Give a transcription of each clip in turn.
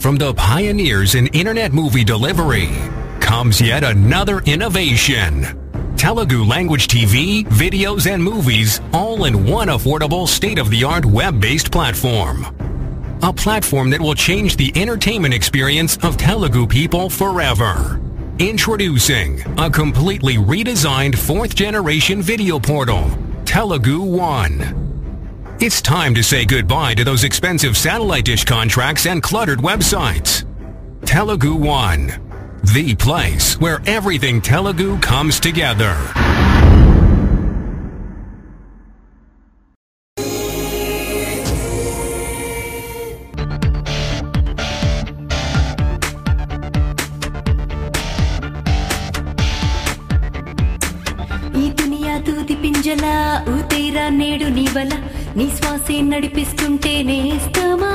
From the pioneers in internet movie delivery comes yet another innovation. Telugu language TV, videos and movies all in one affordable state-of-the-art web-based platform. A platform that will change the entertainment experience of Telugu people forever. Introducing a completely redesigned 4th generation video portal, Telugu One. It's time to say goodbye to those expensive satellite dish contracts and cluttered websites. Telugu One, the place where everything Telugu comes together. ఈ దునియా దూది పింజలా ఊతేరా నేడు నీవల నీ శ్వాసే నడిపిస్తుంటే నేస్తమా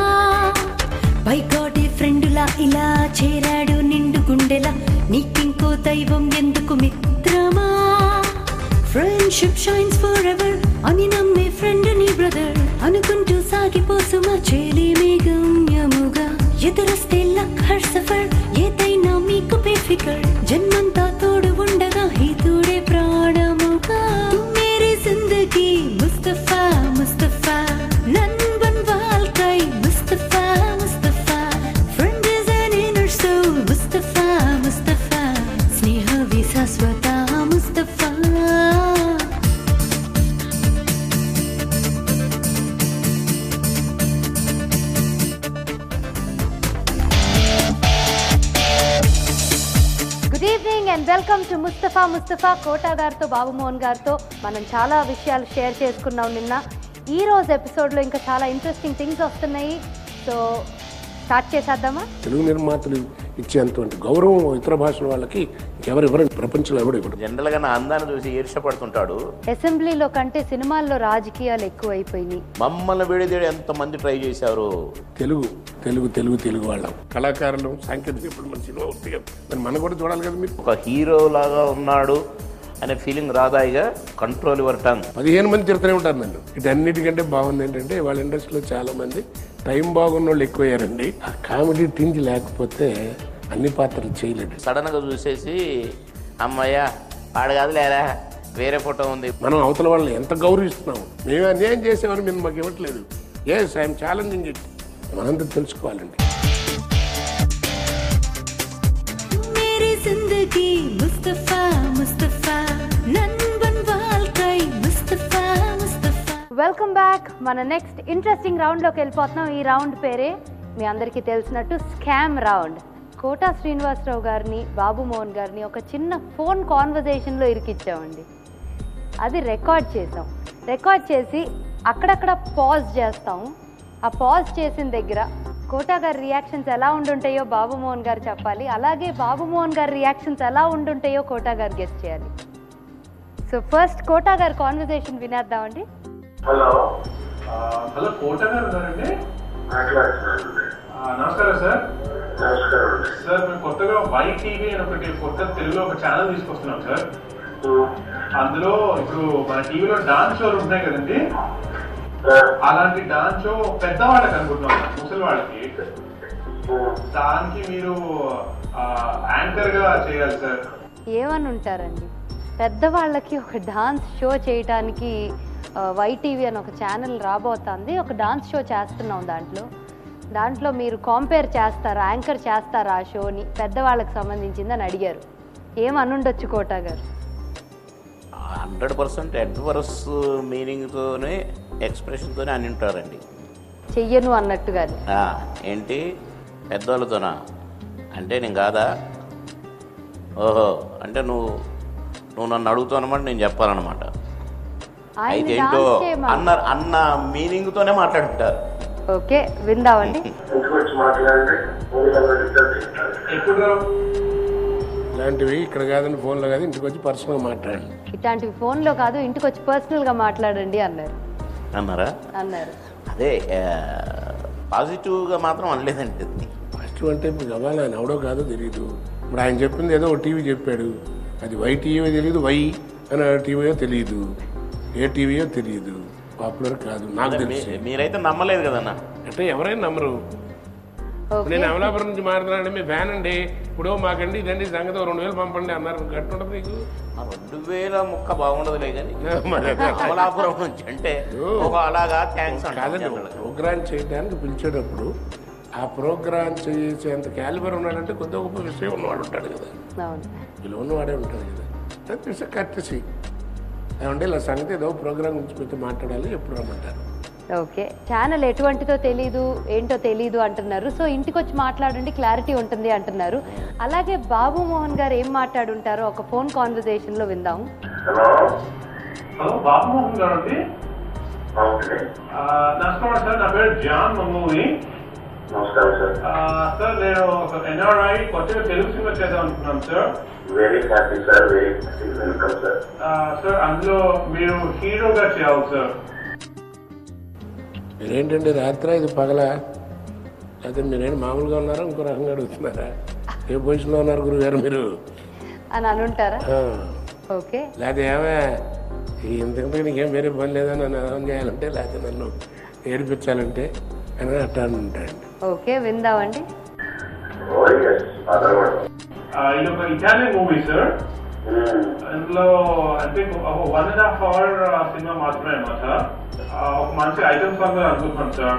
by God ఫ్రెండులా ఇలా చేరాడు నిండు గుండెలా నీకింకో దైవం ఎందుకు మిత్రమా ఫ్రెండ్షిప్ షైన్స్ ఫర్ ఎవర్ అని నమ్మే ఫ్రెండ్ నీ బ్రదర్ అనుకుంటూ సాగిపోసుమా చేలిమే గమ్యముగా ఎదురొస్తే లక్ హర్ సఫర్ ఏదైనా మీకు బేఫికర్ జన్మంతా తోడు ఉండగా హితుడే ప్రాణముగా మేరీ జిందగీ ముస్తఫా ముస్తఫా నన్బన్ వాల్కై Mustafa Mustafa friend is an inner soul Mustafa Mustafa స్నేహ విశాశ్వత Mustafa good evening and welcome to Mustafa Kota గారితో బాబు మోహన్ గారితో మనం చాలా విషయాలు షేర్ చేసుకున్నాం నిన్న. ఈ రోజు ఎపిసోడ్లో ఇంకా చాలా ఇంట్రెస్టింగ్ థింగ్స్ వస్తున్నాయి. సో స్టార్ట్ చేసేద్దామా? తెలుగు నిర్మాతలు ఇచ్చేంత గౌరవం ఇతర భాషల వాళ్ళకి ఎవరెవరు ప్రపంచంలో ఎవరు జనరల్గా నా అందాన్ని చూసి ఈర్షపడుతుంటాడు. అసెంబ్లీలో కంటే సినిమాల్లో రాజకీయాలు ఎక్కువైపోయినాయి. మమ్మల్ని విడిదేడి ఎంతమంది ట్రై చేశారు. తెలుగు తెలుగు తెలుగు తెలుగు వాళ్ళం కళాకారులు సాంకేతిక ఇప్పుడు మన సినిమా మరి మనం కూడా చూడాలి కదా. మీరు ఒక హీరో లాగా ఉన్నాడు అనే ఫీలింగ్ రాదాయిగా కంట్రోల్ యువర్ టంగ్. 15 మంది తిరుగుతూనే ఉంటారు నన్ను. ఇటన్నిటికంటే బాగుంది ఏంటంటే వాళ్ళ ఇండస్ట్రీలో చాలా మంది టైం బాగున్న వాళ్ళు ఎక్కువయ్యారండి. ఆ కామెడీ టింజ్ లేకపోతే అన్ని పాత్రలు చేయలేదు. సడన్ గా చూసేసి అమ్మయ్య పాడు కాదు లేరా వేరే ఫోటో ఉంది. మనం అవతల వాళ్ళని ఎంత గౌరవిస్తున్నాము. మేము అన్యాయం చేసామని మేము మాకు ఇవ్వట్లేదు. Yes I'm challenging it. మనందరూ తెలుసుకోవాలండి. మేరీ జిందగీ ముస్తఫా ముస్తఫా నన్బన్ వాల్కై ముస్తఫా ముస్తఫా. Welcome back. మన నెక్స్ట్ ఇంట్రెస్టింగ్ రౌండ్లోకి వెళ్ళిపోతున్నాం. ఈ రౌండ్ పేరే మీ అందరికీ తెలిసినట్టు స్కామ్ రౌండ్. కోటా శ్రీనివాసరావు గారిని బాబు మోహన్ గారిని ఒక చిన్న ఫోన్ కాన్వర్జేషన్లో ఇరికిచ్చామండి. అది రికార్డ్ చేసాం. రికార్డ్ చేసి అక్కడక్కడ పాజ్ చేస్తాము. ఆ పాజ్ చేసిన దగ్గర కోటా గారి రియాక్షన్స్ ఎలా ఉండుంటాయో బాబు మోహన్ గారు చెప్పాలి. అలాగే బాబు మోహన్ గారి రియాక్షన్స్ ఎలా ఉండుంటాయో కోటా గారు గెస్ చేయాలి. సో ఫస్ట్ కోటా గారి కాన్వర్జేషన్ వినేద్దామండి. హలో హలో కోటా గారు ఉన్నారండి? నమస్కారం సార్. సార్ మేము కొత్తగా వైటీవీ అని ఒకటి కొత్త తెలుగులో ఒక ఛానల్ తీసుకొస్తున్నాం సార్. అందులో ఇప్పుడు మన టీవీలో డాన్స్ షోలు ఉన్నాయి కదండి, అలాంటి డాన్స్ షో పెద్దవాళ్ళకి అనుకుంటున్నాం, ముసలి వాళ్ళకి. దానికి మీరు యాంకర్ గా చేయాలి సార్. ఏమని ఉంటారండి, పెద్దవాళ్ళకి ఒక డాన్స్ షో చేయడానికి వైటీవీ అని ఒక ఛానల్ రాబోతుంది. ఒక డాన్స్ షో చేస్తున్నాం. దాంట్లో మీరు కంపేర్ చేస్తారా, యాంకర్ చేస్తారా ఆ షోని, పెద్దవాళ్ళకి సంబంధించిందని అడిగారు. ఏమనుండొచ్చు కోటా గారు? 100% అడ్వర్స్ మీనింగ్తోనే ఎక్స్ప్రెషన్తోనే అని ఉంటారండి. చెయ్యను అన్నట్టుగా. ఏంటి పెద్దవాళ్ళతోనా అంటే నేను కాదా? ఓహో అంటే నువ్వు నన్ను అడుగుతావు అనమాట, నేను చెప్పాలన్నమాట. అయితే ఏంటో అన్న మీనింగ్తోనే మాట్లాడుంటారు. ఓకే విందామండి. ఇలాంటివి ఇక్కడ కాదండి, ఫోన్లో కాదు, ఇంటికి వచ్చి పర్సనల్గా మాట్లాడండి. ఇట్లాంటివి ఫోన్లో కాదు, ఇంటికి వచ్చి పర్సనల్గా మాట్లాడండి అన్నారు. అదే పాజిటివ్గా మాత్రం అనలేదండి. పాజిటివ్ అంటే ఇప్పుడు గవాల ఆయన ఎవడో కాదో తెలియదు. ఇప్పుడు ఆయన చెప్పింది ఏదో ఒక టీవీ చెప్పాడు, అది వై టీవీ తెలియదు, వై అని టీవీయో తెలియదు, ఏ టీవీయో తెలియదు, పాపులర్ కాదు నాకు తెలిసి. మీరైతే నమ్మలేదు కదన్నా. అంటే ఎవరైనా నమ్మరు. నేను అమలాపురం నుంచి మారుతున్నానండి, మీ ఫ్యాన్ అండి, ఇప్పుడు మాకండి ఇదండి సంగతి 2000 పంపండి అన్నారు. గట్టు ఉంటుంది నీకు 2000 ముక్క బాగుండదులే కానీ అమలాపురం నుంచి అంటే అలాగా థ్యాంక్స్ కాదండి. ప్రోగ్రామ్ చేయడానికి పిలిచేటప్పుడు ఆ ప్రోగ్రామ్ చేసేంత క్యాలిబర్ ఉన్నాడంటే కొద్దిగా గొప్ప విషయం ఉన్నవాడు ఉంటాడు కదా, ఇలా ఉన్నవాడే ఉంటాడు కదా. That courtesy. ఏమంటే ఇలా సంగతి ఏదో ప్రోగ్రామ్ గురించి మీతో మాట్లాడాలి, ఎప్పుడు రమ్మంటారు. ఓకే, ఛానల్ ఎటువంటిదో తెలీదు ఏంటో తెలీదు అంటున్నారు. సో ఇంటికి వచ్చి మాట్లాడండి, క్లారిటీ ఉంటుంది అంటున్నారు. అలాగే బాబు మోహన్ గారు ఏం మాట్లాడుంటారో ఒక ఫోన్ కాన్వర్సేషన్ లో విందాం. హలో బాబు మోహన్ గారు అండి. నమస్కారం సార్, నా పేరు జాన్ మంగూరి. నమస్కారం సార్. సార్ నేను ఒక ఎన్ఆర్ఐ కొత్తగా తెలుగు సినిమా చేద్దాం అనుకున్నాను sir. Very happy sir, very happy, welcome sir. Sir అందులో మీరు హీరోగా చేయాలి సార్. మీరేంటండి రాత్రి ఇది పగల, లేకపోతే మీరేంటి మామూలుగా ఉన్నారా ఇంకో రకంగా అడుగుతున్నారా? ఏ పొజిషన్లో ఉన్నారు గురుగారు మీరు అని అనుంటారా? ఓకే, లేకపోతే ఏమే ఇంతకంటే నీకేం వేరే పని లేదా నన్ను అర్థం చేయాలంటే, లేకపోతే నన్ను ఏడిపించాలంటే అని అట్లా ఉంటాయండి. ఓకే, విందామండి. ఇది ఒక ఇటాలియన్ మూవీ సార్. అందులో అంటే 1.5 hour సినిమా మాత్రమే అన్నమాట. ఒక మంచి ఐటమ్ సాంగ్ అనుకుంటున్నాను సార్.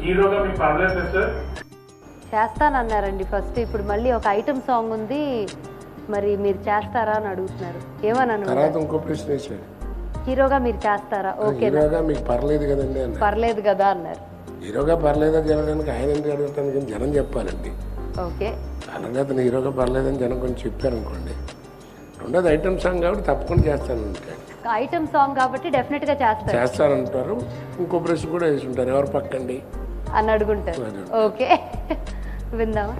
హీరోగా మీకు పర్లేదు సార్? చేస్తానన్నారండి ఫస్ట్, ఇప్పుడు మళ్ళీ ఒక ఐటమ్ సాంగ్ ఉంది, మరి మీరు చేస్తారా అని అడుగుతున్నారు. ఏమన్నాను? తర్వాత ఇంకో ప్రశ్న వేసాడు, హీరోగా మీరు చేస్తారా? ఓకే, హీరోగా మీకు పర్లేదు కదండి అన్న. పర్లేదు కదా అన్నారు. హీరోగా పర్లేదా జరగడానికి ఆయన ఎందుకు అడుగుతాను, జనం చెప్పాలండి. ఓకే, అలాగే అతను హీరోగా పర్లేదని జనం కొంచెం చెప్పారనుకోండి. రెండోది ఐటమ్ సాంగ్ కాబట్టి తప్పకుండా చేస్తాను ఉంటాడు. ఐటమ్ సాంగ్ కాబట్టి డెఫినెట్ గా చేస్తానంటారు. ఇంకో ప్రశ్న కూడా వేసి ఉంటారు, ఎవరు పక్కండి అని అడుగుంటారు. ఓకే, విందామా?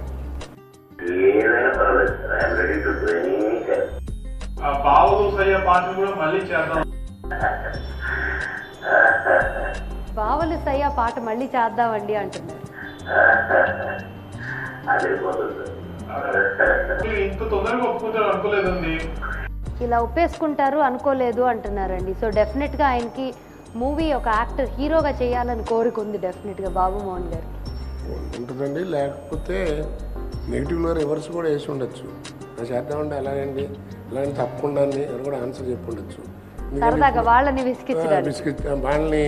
బావులు సయ్య పాట కూడా మళ్ళీ చేద్దాం. బావలు సయ్య పాట మళ్ళీ చేద్దామండి అంటున్నారు. ఇంత తొందరగా ఒప్పుకుంటారు అనుకోలేదండి. ఇలా ఒప్పేసుకుంటారు అనుకోలేదు అంటున్నారండి. సో డెఫినెట్ గా ఆయనకి మూవీ ఒక యాక్టర్ హీరోగా చేయాలని కోరుకుంది డెఫినెట్ గా బాబు మోహన్ గారికి ఉంటుందండి. లేకపోతే నెగిటివ్లో రివర్స్ కూడా వేసి ఉండొచ్చు, అది చేద్దామంటే ఎలాగండి అలాగని తప్పకుండా ఎవరు కూడా ఆన్సర్ చెప్పి ఉండొచ్చు. సరదాగా వాళ్ళని వాళ్ళని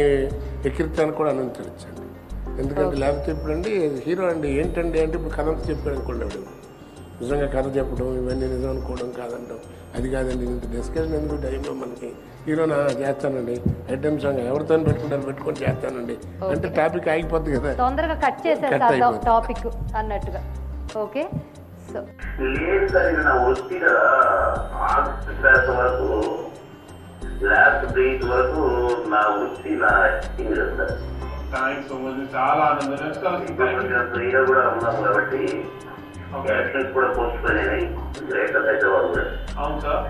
ఎక్కిరిస్తానికి కూడా అనుమతించండి. ఎందుకంటే లేకపోతే ఇప్పుడండి హీరో అండి ఏంటండి అంటే ఇప్పుడు కథ అంతా చెప్పాడు అనుకోండి, నిజంగా కథ చెప్పడం ఇవన్నీ నిజం అనుకోవడం కాదంటాం, అది కాదండి. ఇంత డిస్కషన్ ఎందుకు టైంలో మనకి హీరోనా చేస్తానండి, ఐటమ్ సాంగ్ ఎవరితో పెట్టుకొని చేస్తానండి అంటే టాపిక్ ఆగిపోద్ది కదా, తొందరగా కట్ చేసేస్తాం టాపిక్ అన్నట్టుగా. ఓకే, సో లేదు సార్, ఇది నా వృత్తి కదా. ఆగస్టు క్లాస్ వరకు లాస్ట్ బ్రేక్ వరకు నా వృత్తి, నా యాక్టింగ్ కదా. థ్యాంక్స్ సో మచ్, చాలా ఆనందం. ఫ్రీగా కూడా ఉన్నాం కాబట్టి కూడా పోస్ట్ పోయినాయి. అవును సార్.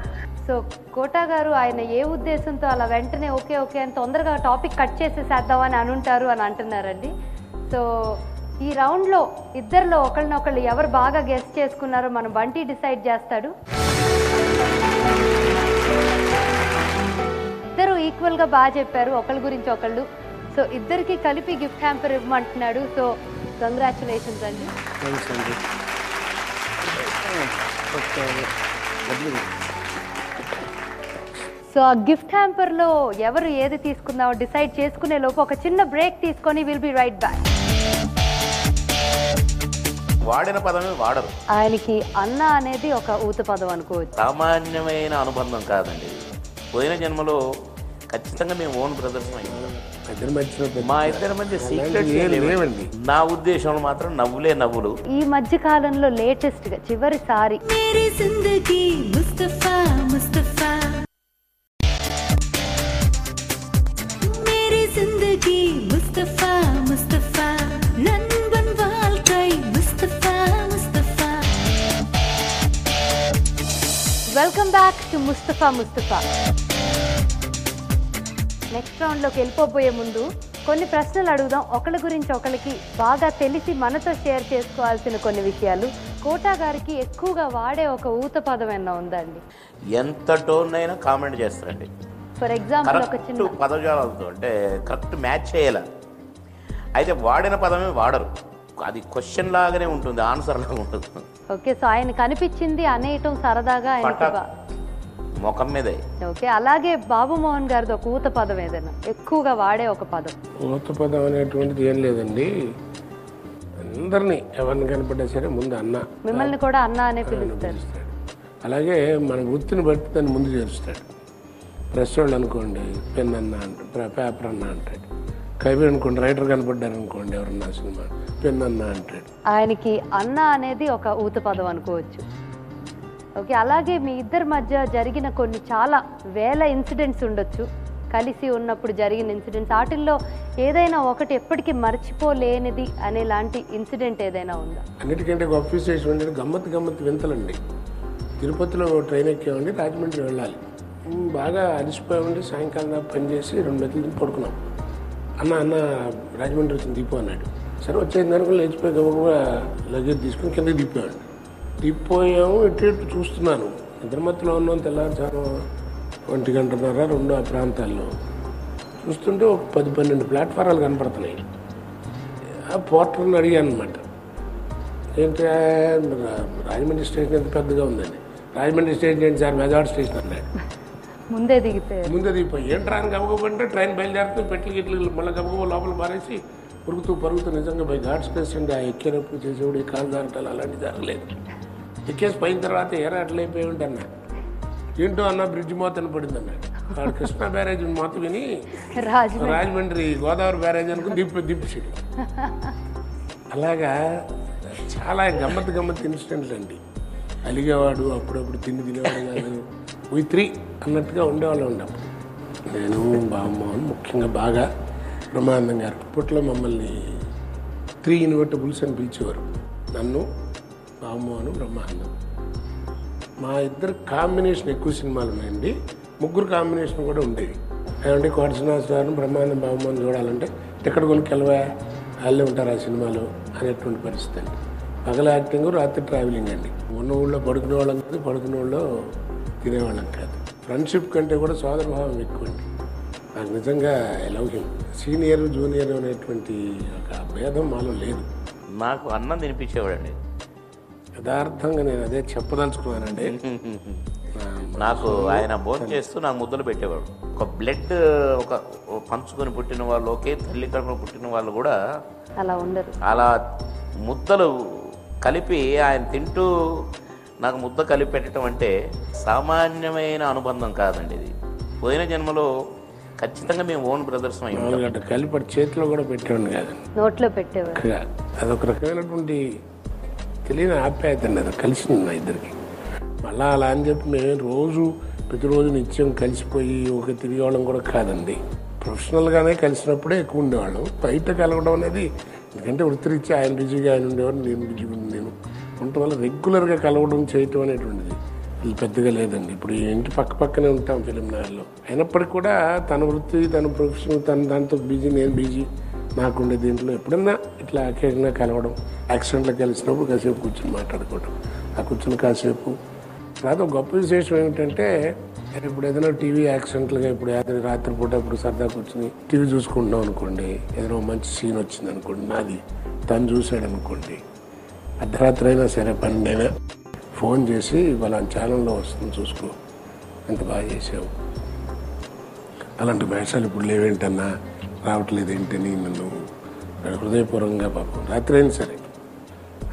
సో కోటా గారు ఆయన ఏ ఉద్దేశంతో అలా వెంటనే ఓకే ఓకే అని తొందరగా టాపిక్ కట్ చేసేసేద్దామని అనుంటారు అని అంటున్నారండి. సో ఈ రౌండ్లో ఇద్దరిలో ఒకళ్ళనొకళ్ళు ఎవరు బాగా గెస్ చేసుకున్నారో మనం బంటి డిసైడ్ చేస్తాడు. ఇద్దరు ఈక్వల్గా బాగా చెప్పారు ఒకళ్ళ గురించి ఒకళ్ళు. సో ఇద్దరికి కలిపి గిఫ్ట్ హ్యాంపర్ ఇవ్వమంటున్నాడు. సో కంగ్రాచులేషన్స్ అండి. సో ఆ గిఫ్ట్ హ్యాంపర్లో ఎవరు ఏది తీసుకుందామో డిసైడ్ చేసుకునే లోపు ఒక చిన్న బ్రేక్ తీసుకొని విల్ బి రైట్ బ్యాక్. వాడిన పదమే వాడరు. ఆయనకి అన్న అనేది ఒక ఊత పదం అనుకోవచ్చు. సామాన్యమైన అనుబంధం కాదండి. పోయిన జన్మలో ఖచ్చితంగా మేము ఓన్ బ్రదర్స్ అయ్యాం. మా ఇద్దరి మధ్య సీక్రెట్ లేవండి. నా ఉద్దేశంలో మాత్రం నవ్వులే నవ్వులు. ఈ మధ్య కాలంలో లేటెస్ట్ గా చివరిసారి welcome back to Mustafa Mustafa. Next రౌండ్లోకి వెళ్ళిపోబోయే ముందు కొన్ని ప్రశ్నలు అడుగుదాం. ఒకళ్ళ గురించి ఒకరికి బాగా తెలిసి మనతో షేర్ చేసుకోవాల్సిన కొన్ని విషయాలు. కోటా గారికి ఎక్కువగా వాడే ఒక ఊత పదం ఏమన్నా ఉందండి? ఎంత టోన్ అయినా కామెంట్ చేస్తారండి. ఫర్ ఎగ్జాంపుల్ ఒక చిన్న పదజాలతో అంటే కరెక్ట్ మ్యాచ్ చేయాల. అయితే వాడిన పదమే వాడరు, అది క్వశ్చన్ లాగానే ఉంటుంది, ఆన్సర్ లాగా ఉంటుంది. ఓకే, సో ఆయన కనిపించింది అనేయటం సరదాగా ముఖం మీదే. ఓకే, అలాగే బాబు మోహన్ గారిది ఒక ఊత పదం ఏదైనా ఎక్కువగా వాడే ఒక పదం? ఊత పదం అనేటువంటిది ఏం లేదండి, అందరినీ ఎవరిని కనపడ్డా సరే ముందు అన్న, మిమ్మల్ని కూడా అన్న అనే పిలుస్తాడు. అలాగే మన వృత్తిని బట్టి దాన్ని ముందు చేరుస్తాడు. ప్రెస్ వాళ్ళు అనుకోండి పెన్ అన్న అంటాడు, పేపర్ అన్న అంటాడు. కవి అనుకోండి, రైటర్ కనపడ్డారు అనుకోండి ఎవరన్నా సినిమా, పెన్ అన్న అంటాడు. ఆయనకి అన్న అనేది ఒక ఊత పదం అనుకోవచ్చు. ఓకే, అలాగే మీ ఇద్దరి మధ్య జరిగిన కొన్ని చాలా వేల ఇన్సిడెంట్స్ ఉండొచ్చు, కలిసి ఉన్నప్పుడు జరిగిన ఇన్సిడెంట్స్. వాటిల్లో ఏదైనా ఒకటి ఎప్పటికీ మర్చిపోలేనిది అనే లాంటి ఇన్సిడెంట్ ఏదైనా ఉందా? అన్నిటికంటే గొప్ప విశేషం ఏంటంటే గమ్మత్తు వింతలండి. తిరుపతిలో ట్రైన్ ఎక్కామండి, రాజమండ్రి వెళ్ళాలి. బాగా అలసిపోయామండి, సాయంకాలం దాకా పనిచేసి 2 గంటలు పడుకున్నాం. అన్న రాజమండ్రి వచ్చింది దిప్పు అన్నాడు. సరే వచ్చేది దానికి లేచిపోయి గబగబా లగేజ్ తీసుకుని కిందకి దిప్పామండి. దిగిపోయాము, ఇటు చూస్తున్నాను, నిద్రమత్తులో ఉన్నాం. తెల్లారుచాను 1 గంటన్నర 2 ఆ ప్రాంతాల్లో చూస్తుంటే ఒక 10-12 ప్లాట్ఫారాలు కనపడుతున్నాయి. ఆ పోర్టర్ని అడిగాను అనమాట, ఏంటి రాజమండ్రి స్టేషన్ ఎంత పెద్దగా ఉందండి. రాజమండ్రి స్టేషన్ ఏంటి సార్, మెజార్ట్ స్టేషన్ అన్నాడు. ముందే దిగిపోయి ఏంట్రా అని గబగబంటే ట్రైన్ బయలుదేరుతుంది, పెట్లు మళ్ళీ గబగబా లోపల పారేసి పరుగుతూ నిజంగా బై గాడ్స్ ప్లేస్ అండి. ఆ ఎక్కేటప్పుడు చేసేవాడు ఈ కాలు జారటాలు అలాంటివి జరగలేదు. ఎక్కేసి పోయిన తర్వాత ఎరా అట్లా అయిపోయి ఉంటా ఏంటో అన్న బ్రిడ్జ్ మోతను పడింది అన్నాడు. వాడు కృష్ణా బ్యారేజ్ మొత్తం విని రాజమండ్రి గోదావరి బ్యారేజ్ అనుకుని దిప్పిసాడు. అలాగా చాలా గమ్మత్తు ఇన్సిడెంట్లు అండి. అలిగేవాడు, అప్పుడప్పుడు తినేవాడు కాదు, we 3 అన్నట్టుగా ఉండేవాళ్ళు ఉన్నప్పుడు. నేను బాబుమోహన్ ముఖ్యంగా బాగా బ్రహ్మానందం గారు అప్పట్లో మమ్మల్ని 3 ఇన్వర్టబుల్స్ అని పిలిచేవారు. నన్ను, బాబుమోహన్, బ్రహ్మానందం. మా ఇద్దరు కాంబినేషన్ ఎక్కువ సినిమాలు ఉన్నాయండి. 3 కాంబినేషన్ కూడా ఉండేవి. ఏమంటే కోట శ్రీనివాసరావు, బ్రహ్మానందం, బాబుమోహన్ చూడాలంటే టికెట్ కొనుక్కెళ్ళవా, వాళ్ళే ఉంటారు ఆ సినిమాలో అనేటువంటి పరిస్థితి అండి. పగల యాక్టింగ్, రాత్రి ట్రావెలింగ్ అండి. ఉన్న ఊళ్ళో పడుకునే వాళ్ళం కాదు, పడుకునే ఊళ్ళో తినేవాళ్ళం కాదు. ఫ్రెండ్షిప్ కంటే కూడా సోదరభావం ఎక్కువ అండి. నాకు నిజంగా I love him. Senior junior అనేటువంటి ఒక భేదం మాలో లేదు. నాకు అన్నం తినిపించేవాడండి. యథార్థంగా నేను అదే చెప్పదలుచుకున్నానండి. నాకు ఆయన భోజనం చేస్తూ నాకు ముద్దలు పెట్టేవాడు. ఒక బ్లడ్ ఒక పంచుకొని పుట్టిన వాళ్ళు, ఒకే తల్లి కడుపున పుట్టిన వాళ్ళు కూడా అలా ఉండరు. అలా ముద్దలు కలిపి ఆయన తింటూ నాకు ముద్ద కలిపి పెట్టడం అంటే సామాన్యమైన అనుబంధం కాదండి. ఇది పోయిన జన్మలో ఖచ్చితంగా మేము ఓన్ బ్రదర్స్ కలిపి చేతిలో కూడా పెట్టేవాడిని కాదు, నోట్లో పెట్టేవాడు. అదొక రకమైనటువంటి తెలియని ఆప్యాయత అండి. అది కలిసింది మా ఇద్దరికి. మళ్ళా అలా అని చెప్పి మేము ప్రతిరోజు నిత్యం కలిసిపోయి ఒక తిరిగేవాళ్ళం కూడా కాదండి. ప్రొఫెషనల్గానే కలిసినప్పుడే ఎక్కువ ఉండేవాళ్ళం. బయట కలవడం అనేది ఎందుకంటే వృత్తిరీత్యా ఆయన బిజీగా ఆయన ఉండేవారు, నేను బిజీగా నేను ఉండటం వల్ల రెగ్యులర్గా కలవడం చేయటం అనేటువంటిది ఇది పెద్దగా లేదండి. ఇప్పుడు ఇంటి పక్కనే ఉంటాం ఫిలిం నగర్లో. అయినప్పటికీ కూడా తన వృత్తి, తన ప్రొఫెషన్, దాంతో బిజీ, నేను బిజీ. నాకుండే దీంట్లో ఎప్పుడన్నా ఇట్లా అకేజన్గా కలవడం, యాక్సిడెంట్లో కలిసినప్పుడు కాసేపు కూర్చొని మాట్లాడుకోవడం. ఆ కూర్చొని కాసేపు తర్వాత గొప్ప విశేషం ఏమిటంటే ఇప్పుడు ఏదైనా టీవీ యాక్సిడెంట్లుగా ఇప్పుడు రాత్రిపూట ఇప్పుడు సరదా కూర్చొని టీవీ చూసుకుంటున్నాం అనుకోండి, ఏదైనా మంచి సీన్ వచ్చింది అనుకోండి, నాది తను చూశాడు అనుకోండి, అర్ధరాత్రి అయినా సరే 12 అయినా ఫోన్ చేసి వాళ్ళ ఛానల్లో వస్తుంది చూసుకో, ఎంత బాగా చేసావు, అలాంటి వేషాలు ఇప్పుడు లేవేంటన్నా, రావట్లేదు ఏంటని నన్ను హృదయపూర్వకంగా పాపం రాత్రి అయినా సరే.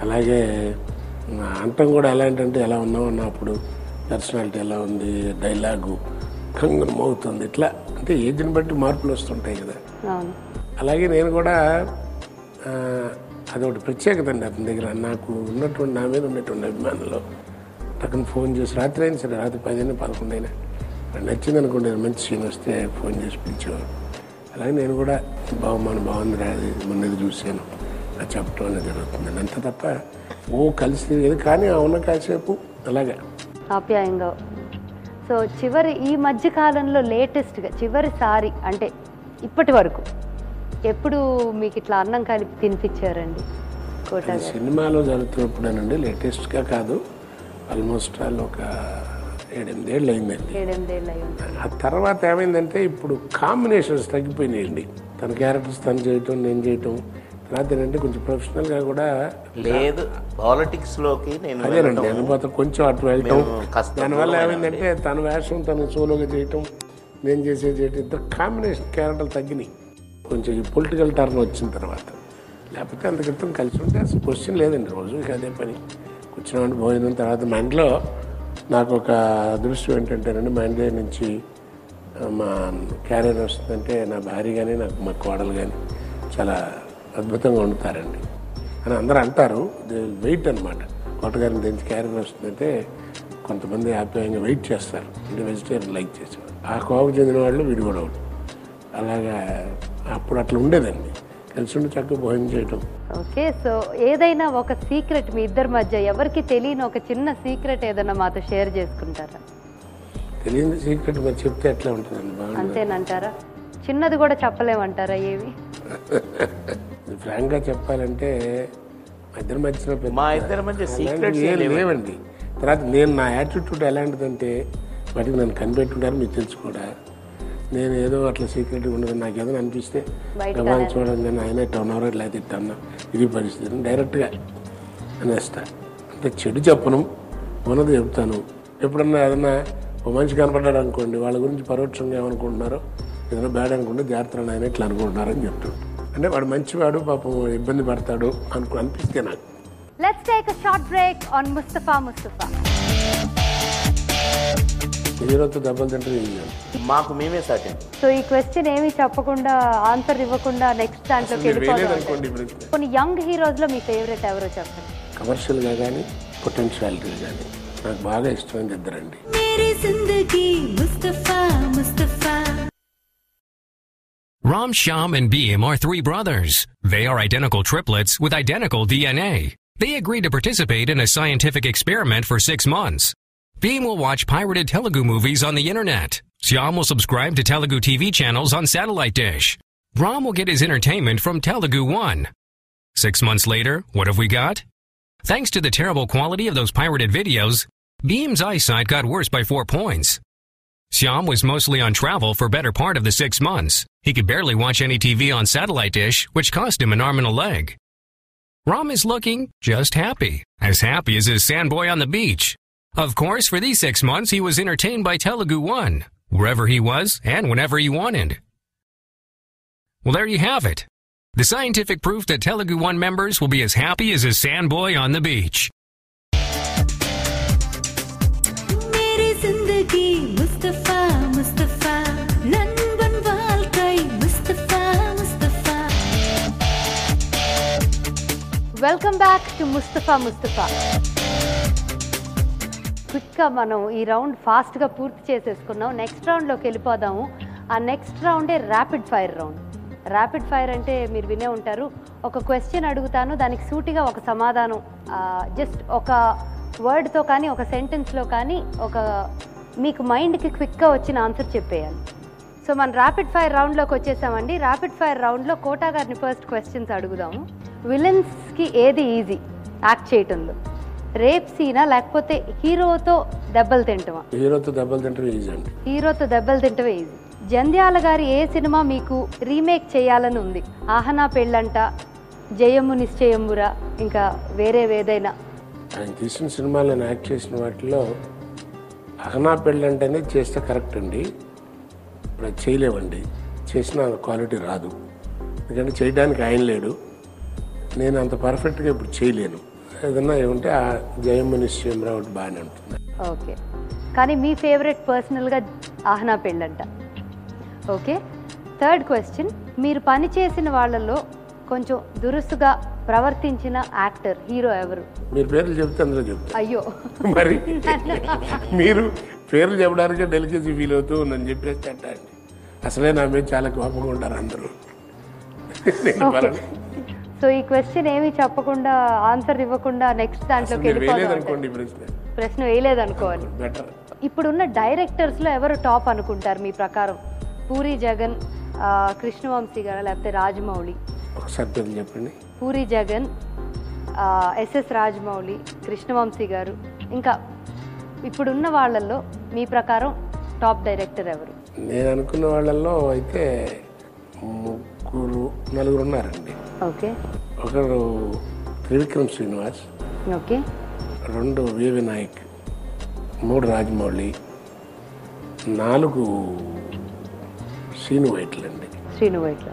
అలాగే అంటం కూడా ఎలాంటంటే ఎలా ఉన్నావు అన్నప్పుడు పర్సనాలిటీ ఎలా ఉంది, డైలాగు కంగనం అవుతుంది, ఇట్లా అంటే ఏజ్ని బట్టి మార్పులు వస్తుంటాయి కదా. అలాగే నేను కూడా అదొకటి ప్రత్యేకత అండి అతని దగ్గర. నాకు ఉన్నటువంటి నా మీద ఉన్నటువంటి అభిమానంలో అతను ఫోన్ చేసి రాత్రి అయినా సరే, రాత్రి 10 అయినా 11 అయినా నచ్చింది అనుకోండి, మంచి సీన్ వస్తే ఫోన్ చేసి పిలిచేవారు. అలాగే నేను కూడా బాగుంది రాదు మొన్నది చూశాను అది చెప్పడం అనేది జరుగుతుందండి. అంత తప్ప కలిసి తిరిగేది కానీ ఉన్న కాసేపు అలాగా ఆప్యాయంగా. సో ఈ మధ్య కాలంలో లేటెస్ట్గా చివరిసారి అంటే ఇప్పటి వరకు ఎప్పుడు మీకు ఇట్లా అన్నం కలిపి తినిపించారండి? సినిమాలో జరుగుతున్నప్పుడేనండి, లేటెస్ట్గా కాదు, ఆల్మోస్ట్ వాళ్ళు ఒక 7-8 ఏళ్ళు అయిందండి. 7-8 ఏళ్ళు అయింది. ఆ తర్వాత ఏమైందంటే ఇప్పుడు కాంబినేషన్స్ తగ్గిపోయినాయండి. తన క్యారెక్టర్స్ తను చేయటం, నేను చేయటం. తర్వాత ఏంటంటే కొంచెం ప్రొఫెషనల్గా కూడా లేదు, పాలిటిక్స్లోకి నేను అదేనండి అనుభవం కొంచెం అటు వెళ్ళటం. దానివల్ల ఏమైందంటే తన వేషం తను సోలోగా చేయటం, నేను చేయటం, ఇద్దరు కాంబినేషన్ క్యారెక్టర్లు తగ్గినాయి కొంచెం ఈ పొలిటికల్ టర్న్ వచ్చిన తర్వాత. లేకపోతే అంత క్రితం కలిసి ఉంటే అసలు క్వశ్చన్ లేదండి. రోజు అదే పని కూర్చున్నామంటే భోజనం. తర్వాత మా ఇంట్లో నాకు ఒక అదృష్టం ఏంటంటేనండి, మా ఇంట్లో నుంచి మా క్యారియర్ వస్తుందంటే నా భార్య కానీ నాకు మా కోడలు కానీ చాలా అద్భుతంగా వండుతారండి అని అందరూ అంటారు. వెయిట్ అనమాట. కోటగారిని నుంచి క్యారియర్ వస్తుందంటే కొంతమంది ఆప్యాయంగా వెయిట్ చేస్తారు, అంటే వెజిటేరియన్ లైక్ చేసేవారు. ఆ కోవకు చెందిన వాళ్ళు వీడు కూడా అలాగా అప్పుడు అట్లా ఉండేదండి. కలిసి ఉండి చక్కగా భోజనం చేయటం. ఓకే, సో ఏదైనా ఒక సీక్రెట్ మీ ఇద్దరి మధ్య ఎవరికి తెలియని ఒక చిన్న సీక్రెట్ ఏదైనా మాతో షేర్ చేసుకుంటారా? తెలియని సీక్రెట్ మరి చెప్తే ఎట్లా ఉంటుందండి? బాగుంది అంతేనంటారా? చిన్నది కూడా చెప్పలేమంటారా? ఏవి ఫ్రాంక్గా చెప్పాలంటే మా ఇద్దరి మధ్య సీక్రెట్స్ లేవండి. తర్వాత నేను నా యాటిట్యూడ్ ఎలాంటిదంటే వాటికి నన్ను కనిపెట్టుంటారు, మీకు తెలుసు కూడా. నేను ఏదో అట్లా సీక్రెట్గా ఉండదు. నాకు ఏదైనా అనిపిస్తే ప్రభావం చూడండి, నేను ఆయన టర్న్ ఇట్లా తిట్టన్నా, ఇది పరిస్థితి డైరెక్ట్గా అనేస్తా. అంటే చెడు చెప్పను, ఉన్నది చెప్తాను. ఎప్పుడన్నా ఏదన్నా ఓ మనిషి కనపడ్డాడు అనుకోండి, వాళ్ళ గురించి పరోక్షంగా ఏమనుకుంటున్నారో, ఏదైనా బ్యాడ్ అనుకుంటే జాగ్రత్త ఆయన ఇట్లా అనుకుంటున్నారని చెప్తాడు. అంటే వాడు మంచివాడు, పాపం ఇబ్బంది పడతాడు అనిపిస్తే నాకు. Let's take a short break on Mustafa Mustafa. హీరోతో దెబ్బలు తింటే మాకు మేమే సాధ్యం. సో ఈ క్వశ్చన్ ఏమి చెప్పకుండా ఆన్సర్ ఇవ్వకుండా నెక్స్ట్ దాంట్లోకి వెళ్ళిపోతాం. కొన్ని యంగ్ హీరోస్ లో మీ ఫేవరెట్ ఎవరో చెప్పండి. కమర్షియల్గా కానీ పొటెన్షియాలిటీ కానీ నాకు బాగా ఇష్టమైంది ఇద్దరండి. Ram, Shyam, and Beam are three brothers. They are identical triplets with identical DNA. They agreed to participate in a scientific experiment for 6 months. Beam will watch pirated Telugu movies on the internet. Shyam will subscribe to Telugu TV channels on satellite dish. Ram will get his entertainment from Telugu One. 6 months later, what have we got? Thanks to the terrible quality of those pirated videos, Beam's eyesight got worse by 4 points. Shyam was mostly on travel for better part of the 6 months. He could barely watch any TV on satellite dish, which cost him an arm and a leg. Ram is looking just happy as his sandboy on the beach. Of course, for these 6 months, he was entertained by Telugu One, wherever he was and whenever he wanted. Well, there you have it. The scientific proof that Telugu One members will be as happy as a sandboy on the beach. Mustafa, Mustafa, nanban valkai, Mustafa, Mustafa. Welcome back to Mustafa Mustafa. క్విక్గా మనం ఈ round ఫాస్ట్గా పూర్తి చేసేసుకున్నాం. Next రౌండ్లోకి వెళ్ళిపోదాము. ఆ next రౌండే rapid fire round. Rapid fire అంటే మీరు వినే ఉంటారు, ఒక క్వశ్చన్ అడుగుతాను, దానికి సూటిగా ఒక సమాధానం, జస్ట్ ఒక వర్డ్తో కానీ ఒక సెంటెన్స్లో కానీ ఒక మీకు మైండ్కి క్విక్గా వచ్చిన ఆన్సర్ చెప్పేయాలి. సో మన ర్యాపిడ్ ఫైర్ రౌండ్లోకి వచ్చేసామండి. ర్యాపిడ్ ఫైర్ రౌండ్లో కోటా గారిని ఫస్ట్ క్వశ్చన్స్ అడుగుదాము. విలన్స్కి ఏది ఈజీ యాక్ట్ చేయటంలో? రేప్ సీనా లేకపోతే హీరోతో దెబ్బలు తింటమా? హీరోతో దెబ్బలు తింటమే ఈజీ అండి. హీరోతో దెబ్బలు తింటమే ఈజీ. జంధ్యాల గారి ఏ సినిమా మీకు రీమేక్ చేయాలని ఉంది? ఆహనా పెళ్ళంట, జయము నిశ్చయమురా, ఇంకా వేరే ఏదైనా? ఆయన తీసిన సినిమాలు నేను యాక్ట్ చేసిన వాటిలో ఆహనా పెళ్ళంటేనే చేస్తే కరెక్ట్ అండి. ఇప్పుడు అది చేయలేమండి, చేసిన క్వాలిటీ రాదు. ఎందుకంటే చేయడానికి ఆయన లేడు, నేను అంత పర్ఫెక్ట్గా ఇప్పుడు చేయలేను. ఏదన్నా ఏమంటే ఆ జయము నిశ్చయమురా ఒకటి బాగానే ఉంటుంది. ఓకే, కానీ మీ ఫేవరెట్ పర్సనల్గా ఆహనా పెళ్ళంట. ఓకే, థర్డ్ క్వశ్చన్, మీరు పనిచేసిన వాళ్ళలో కొంచెం దురుసుగా ప్రవర్తించిన యాక్టర్ హీరో ఎవరు? మీరు పేర్లు చెప్తే అందులో చెప్తారు. అయ్యో మరి మీరు పేర్లు చెప్పడానికే డెలికేసీ ఫీల్ అవుతూ ఉందని చెప్పేసి అండి. అసలే నా మీద చాలా కోపంగా ఉంటారు అందరూ. సో ఈ క్వశ్చన్ ఏమి చెప్పకుండా ఆన్సర్ ఇవ్వకుండా నెక్స్ట్ దాంట్లోకి వెళ్ళిపోవాలి. ప్రశ్న వేయలేదనుకోవాలి. ఇప్పుడున్న డైరెక్టర్స్లో ఎవరు టాప్ అనుకుంటారు మీ ప్రకారం? పూరి జగన్, కృష్ణవంశీ గారు, లేకపోతే రాజమౌళి? ఒకసారి పేర్లు చెప్పండి. పూరి జగన్, ఎస్ఎస్ రాజమౌళి, కృష్ణవంశీ గారు, ఇంకా ఇప్పుడున్న వాళ్ళల్లో మీ ప్రకారం టాప్ డైరెక్టర్ ఎవరు? నేను అనుకున్న వాళ్ళల్లో అయితే నలుగురు ఉన్నారండి. ఓకే ఒకరు త్రివిక్రమ్ శ్రీనివాస్, ఓకే 2 వివి నాయక్, 3 రాజమౌళి, 4 శ్రీను వైట్ల అండి. శ్రీను వైట్ల.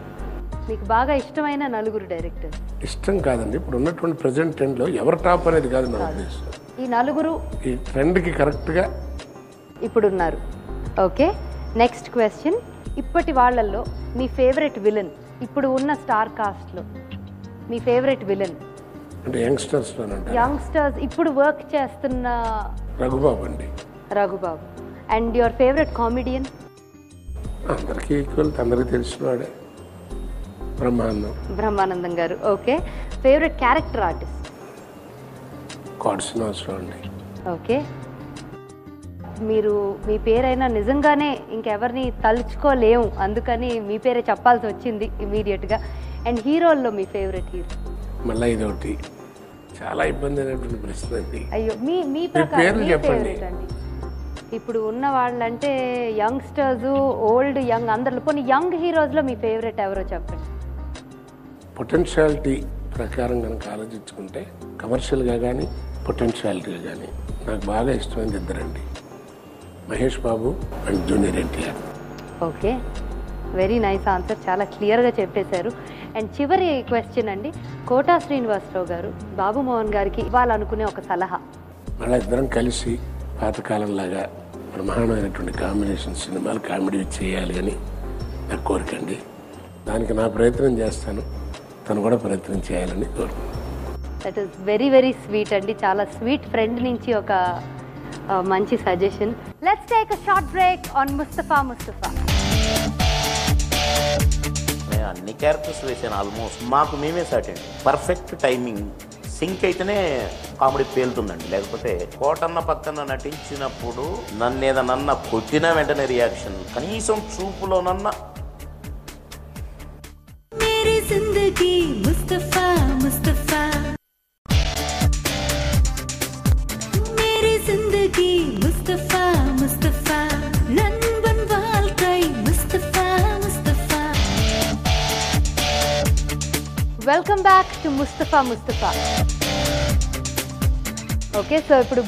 మీకు బాగా ఇష్టమైన నలుగురు డైరెక్టర్? ఇష్టం కాదండి, ఇప్పుడు ఉన్నటువంటి ప్రజెంట్ ట్రెండ్లో ఎవరు టాప్ అనేది కాదు నా ఉద్దేశం. ఈ నలుగురు ఈ ట్రెండ్కి కరెక్ట్గా ఇప్పుడు ఉన్నారు. Okay, next question. ఇప్పటి వాళ్ళల్లో మీ ఫేవరెట్ విలన్, ఇప్పుడు ఉన్న స్టార్ కాస్ట్లో మీ ఫేవరెట్ విలన్? అంటే యంగ్స్టర్స్ యంగ్స్టర్స్ ఇప్పుడు వర్క్ చేస్తున్న రఘుబాబు అండి. Raghu Babu. And your favourite comedian? అందరికీ ఈక్వల్, అందరికీ తెలిసిన వాడే బ్రహ్మానందం. బ్రహ్మానందం గారు. Okay, favourite character artist? Kota Srinivasa Rao అండి. ఓకే, మీరు మీ పేరైనా నిజంగానే ఇంకెవరిని తలుచుకోలేము, అందుకని మీ పేరే చెప్పాల్సి వచ్చింది ఇమీడియట్గా. అండ్ హీరోల్లో మీ ఫేవరెట్ హీరో? మళ్ళీ ఇదొకటి చాలా ఇబ్బంది అయినటువంటి ప్రశ్న అండి. అయ్యో, మీ పేర్లు చెప్పండి. ఫేవరెట్ అండి ఇప్పుడు ఉన్న వాళ్ళంటే యంగ్స్టర్స్, ఓల్డ్, యంగ్ అందరిలో. పోనీ యంగ్ హీరోస్లో మీ ఫేవరెట్ ఎవరో చెప్పండి. పొటెన్షియాలిటీ ప్రకారం కనుక ఆలోచించుకుంటే కమర్షియల్గా కానీ పొటెన్షియాలిటీగా కానీ నాకు బాగా ఇష్టమైనది ఇద్దరండి, Mahesh Babu and junior NTR. Okay, very nice answer, చాలా క్లియర్గా చెప్పేశారు. అండ్ చివరి క్వశ్చన్ అండి, కోటా శ్రీనివాసరావు గారు బాబు మోహన్ గారికి ఇవ్వాలనుకునే ఒక సలహా? మళ్ళీ ఇద్దరం కలిసి పాతకాలంలాగా బ్రహ్మాండమైనటువంటి కాంబినేషన్ సినిమాలు కామెడీ చేయాలి అని నా కోరిక అండి. దానికి నా ప్రయత్నం చేస్తాను, తను కూడా ప్రయత్నం చేయాలని కోరుకుంటున్నాను. That is very very sweet అండి, చాలా స్వీట్ ఫ్రెండ్ నుంచి ఒక మంచి suggestion. Let's take a short break on Mustafa. నేను అన్ని క్యారెక్టర్స్ వేసాను ఆల్మోస్ట్. మాకు మేమే సాట్ అండి, పర్ఫెక్ట్ టైమింగ్ సింక్ అయితేనే కామెడీ పేలుతుందండి. లేకపోతే కోటన్న పక్కన నటించినప్పుడు నన్నేదనన్న కొట్టిన వెంటనే రియాక్షన్, కనీసం చూపులోనన్నా मेरी जिंदगी मुस्तफा मुस्तफा, मेरी जिंदगी मुस्तफा मुस्तफा, नंबन वाल्कै Mustafa Mustafa. Welcome back to Mustafa. Okay, so ఇప్పుడు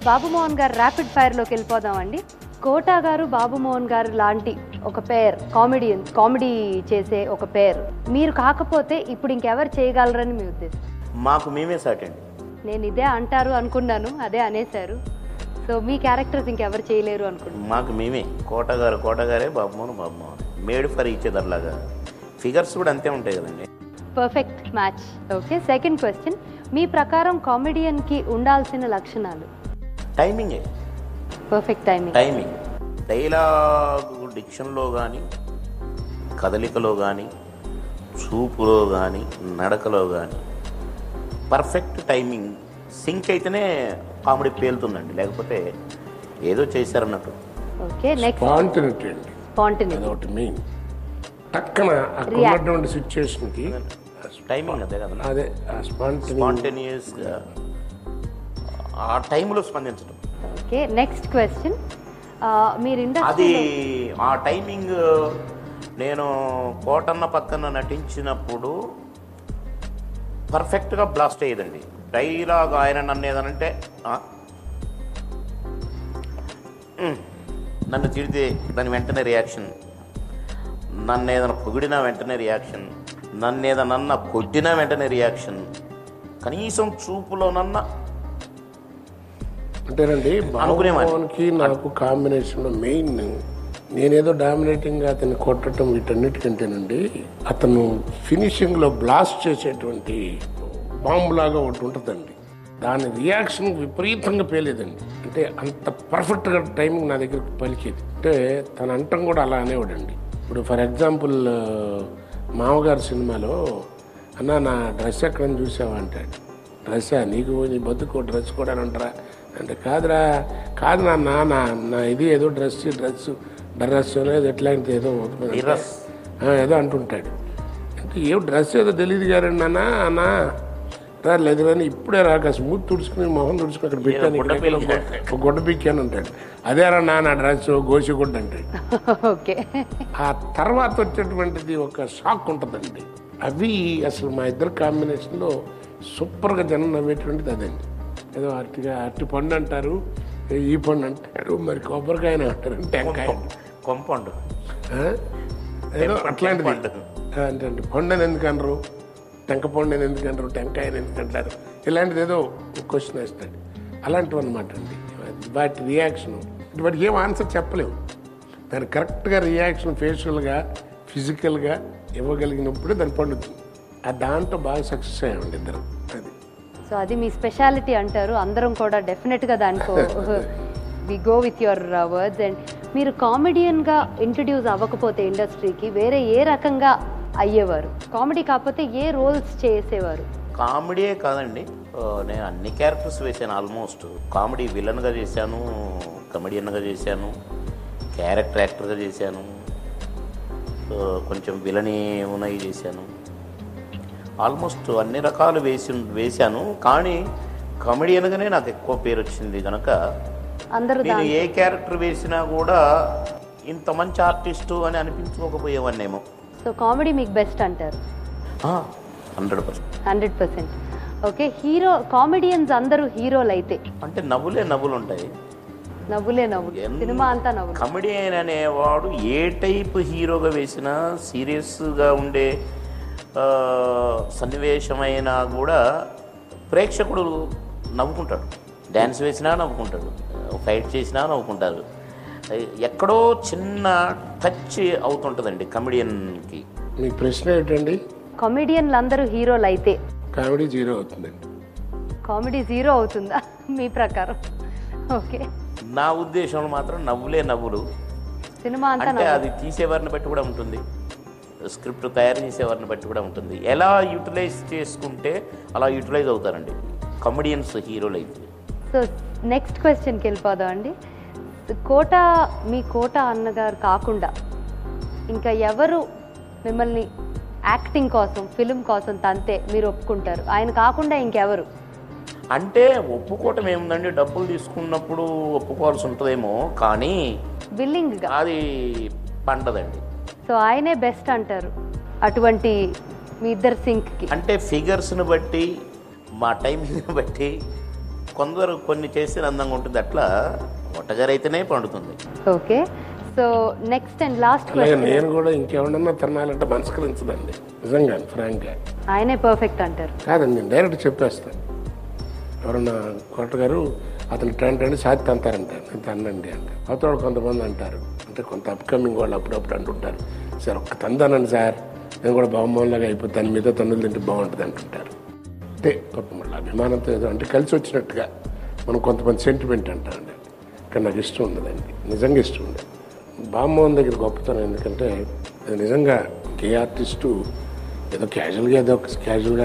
బాబు మోహన్ గారు ర్యాపిడ్ ఫైర్లోకి వెళ్ళిపోదామండి. కోటా గారు, బాబు మోహన్ గారు లాంటి ఒక పేర్, కామెడీ చేసే ఒక పేర్ మీరు కాకపోతే ఇప్పుడు ఇంకెవరు చేయగలరని మీ ఉద్దేశం? మాకు మేమే సాట్ అండి. నేను ఇదే అంటారు అనుకున్నాను, అదే అనేశారు. సో మీ క్యారెక్టర్స్ ఇంకెవరు చేయలేరు అనుకుంటున్నాను. మాకు మేమే, కోటగారే Babu Mohan made for each other లాగా. ఫిగర్స్ కూడా అంతే ఉంటాయి కదండి. Perfect match. Okay, second question. మీ ప్రకారం కామెడియన్కి ఉండాల్సిన లక్షణాలు? టైమింగే, పర్ఫెక్ట్ టైమింగ్. డైలాగ్ డిక్షన్లో కానీ, కదలికలో కానీ, చూపులో కానీ, నడకలో కానీ పర్ఫెక్ట్ టైమింగ్ సింక్ అయితేనే కామెడీ పేలుతుందండి. లేకపోతే ఏదో చేశారన్నట్టు. ఓకే, నెక్స్ట్ స్పాంటినిటీ అండి, స్పాంటినిటీ. అదొకటి మెయిన్. టక్కన అక్కడ ఉన్నటువంటి సిచ్యువేషన్కి టైమింగ్ అదే కదా, అదే స్పాంటేనియస్గా ఆ టైంలో స్పందించడం. Okay, next question. మీరు అది ఆ టైమింగ్ నేను కోటన్న పక్కన నటించినప్పుడు పర్ఫెక్ట్గా బ్లాస్ట్ అయ్యేదండి. డైలాగ్ ఆయన నన్ను ఏదనంటే నన్ను తిడితే దాని వెంటనే రియాక్షన్, నన్ను ఏదైనా పొగిడినా వెంటనే రియాక్షన్, నన్ను ఏదన్నా కొట్టినా వెంటనే రియాక్షన్, కనీసం చూపులోనన్నా. అంటేనండి బాబుకి నాకు కాంబినేషన్లో మెయిన్ నేనేదో డామినేటింగ్గా అతన్ని కొట్టడం వీటన్నిటికంటేనండి అతను ఫినిషింగ్లో బ్లాస్ట్ చేసేటువంటి బాంబులాగా ఒకటి ఉంటుందండి, దాని రియాక్షన్ విపరీతంగా పేలేదండి. అంటే అంత పర్ఫెక్ట్గా టైమింగ్ నా దగ్గర పలికేది. అంటే తన అంటం కూడా అలా అనేవాడండి. ఇప్పుడు ఫర్ ఎగ్జాంపుల్ మామగారు సినిమాలో అన్న నా డ్రెస్ ఎక్కడని చూసావా అంటాడు. డ్రెస్సా, నీకు నీ బతుకు డ్రెస్ కూడా అంటారా అంటే కాదురా, కాదు నా ఇది ఏదో డ్రెస్ అనేది ఎట్లాంటిది ఏదో అంటుంటాడు. అంటే ఏ డ్రెస్ ఏదో తెలియదు గారండి అన్న సార్ లేదు కానీ ఇప్పుడే రాక స్మూత్ తుడుచుకుని మొహం తుడుచుకుని అక్కడ పెట్టాను ఒక గుడ్డ పిక్కాను అంటాడు. అదేరా నా డ్రెస్ గోసిగుడ్డ అంటే. ఓకే. ఆ తర్వాత వచ్చేటువంటిది ఒక షాక్ ఉంటుందండి. అవి అసలు మా ఇద్దరు కాంబినేషన్లో సూపర్గా జనం నవ్వేటువంటిది అదండి. ఏదో అరటి పండు అంటారు, ఈ పండు అంటారు, మరి కొబ్బరికాయని అంటారు, టెంకాయ కొంపండు ఏదో అట్లాంటిది అంటే పండు అని ఎందుకు అనరు, టెంక పండు అని ఎందుకు అనరు, టెంకాయని ఎందుకు అంటారు, ఇలాంటిది ఏదో క్వశ్చన్ వేస్తాడు. అలాంటివి అనమాట అండి వాటి రియాక్షన్. వాటికి ఏం ఆన్సర్ చెప్పలేము. దాని కరెక్ట్గా రియాక్షన్ ఫేషియల్గా ఫిజికల్గా ఇవ్వగలిగినప్పుడే దాన్ని పండుతుంది. ఆ దాంట్లో బాగా సక్సెస్ అయ్యామండి ఇద్దరు. అది సో అది మీ స్పెషాలిటీ అంటారు. అందరం కూడా డెఫినెట్గా దానికో we go with your words. And మీరు కామెడియన్గా ఇంట్రడ్యూస్ అవ్వకపోతే ఇండస్ట్రీకి వేరే ఏ రకంగా అయ్యేవారు? కామెడీ కాకపోతే ఏ రోల్స్ చేసేవారు? కామెడీయే కాదండి, నేను అన్ని క్యారెక్టర్స్ వేసాను. ఆల్మోస్ట్ కామెడీ విలన్గా చేశాను, కమెడియన్గా చేశాను, క్యారెక్టర్ యాక్టర్గా చేశాను, కొంచెం విలని ఉన్నాయి చేశాను. ఆల్మోస్ట్ అన్ని రకాలు వేశాను. కానీ కమెడియన్గానే నాకు ఎక్కువ పేరు వచ్చింది కనుక నేను ఏ క్యారెక్టర్ వేసినా కూడా ఇంత మంచి ఆర్టిస్టు అని అనిపించుకోకపోయేవాన్నేమో. సో కామెడీ మీకు బెస్ట్ అంటారు? 100%. ఓకే. హీరో కామెడియన్స్ అందరూ హీరోలు అయితే అంటే నవ్వులు ఉంటాయి. సినిమా అంతా నవ్వులు. కమెడియన్ అనేవాడు ఏ టైప్ హీరోగా వేసినా సీరియస్గా ఉండే సన్నివేశమైనా కూడా ప్రేక్షకుడు నవ్వుకుంటాడు. డ్యాన్స్ వేసినా నవ్వుకుంటాడు, ఫైట్ చేసినా నవ్వుకుంటారు. ఎక్కడో చిన్న టచ్ అవుతుంటుందండి కమెడియన్కి. మీ ప్రశ్న ఏంటండి? కామెడియన్లు అందరూ హీరోలు అయితే కామెడీ జీరో అవుతుందండి. కామెడీ జీరో అవుతుందా మీ ప్రకారం? ఓకే. నా ఉద్దేశంలో మాత్రం నవ్వులు. సినిమా అంతా అంటే అది తీసేవారిని బట్టి కూడా ఉంటుంది, స్క్రిప్ట్ తయారు చేసేవారిని బట్టి కూడా ఉంటుంది. ఎలా యూటిలైజ్ చేసుకుంటే అలా యూటిలైజ్ అవుతారండి కమెడియన్స్ హీరోలు అయితే. సో నెక్స్ట్ క్వశ్చన్కి వెళ్ళిపోదాం అండి. మీ కోట అన్నగారు కాకుండా ఇంకా ఎవరు మిమ్మల్ని యాక్టింగ్ కోసం ఫిల్మ్ కోసం తంతే మీరు ఒప్పుకుంటారు? ఆయన కాకుండా ఇంకెవరు? అంటే ఒప్పుకోవటం ఏముందండి, డబ్బులు తీసుకున్నప్పుడు ఒప్పుకోవాల్సి ఉంటుందేమో, కానీ బిల్లింగ్ అది పండదండి. సో ఆయనే బెస్ట్ అంటారు అటువంటి మీ ఇద్దరు సింక్కి? అంటే ఫిగర్స్ని బట్టి, మా టైమింగ్ని బట్టి కొందరు కొన్ని చేస్తే అందంగా ఉంటుంది. అట్లా ఒట్టగారైతేనే పండుతుంది. Okay. So next and last question. నేను కూడా ఇంకేమన్నా తినాలంటే మనస్కరించదండి నిజంగా, ఫ్రాంక్గా. ఆయనే పర్ఫెక్ట్ అంటారు? కాదండి, నేను డైరెక్ట్ చెప్పేస్తాను. ఎవరన్నా కోట గారు అతను ట్రెండ్ అండి సాధ్యత అంటారంటారు, నేను తన్నండి అంటారు. అవతల కొంతమంది అంటారు, అంటే కొంత అప్కమింగ్ వాళ్ళు అప్పుడప్పుడు అంటుంటారు, సార్ ఒక్క తందానండి సార్, నేను కూడా బాగుమోలాగా అయిపోతాను, మీతో తన్నులు తింటే బాగుంటుంది అంటుంటారు. అంటే పాపం మళ్ళీ అభిమానంతో ఏదో అంటే కలిసి వచ్చినట్టుగా మనం కొంతమంది సెంటిమెంట్ అంటారండి. కానీ నాకు ఇష్టం ఉండదండి, నిజంగా ఇష్టం ఉండదు. బామ్మోహన్ దగ్గర గొప్పతనం ఎందుకంటే అది నిజంగా ఏ ఆర్టిస్టు ఏదో క్యాజువల్గా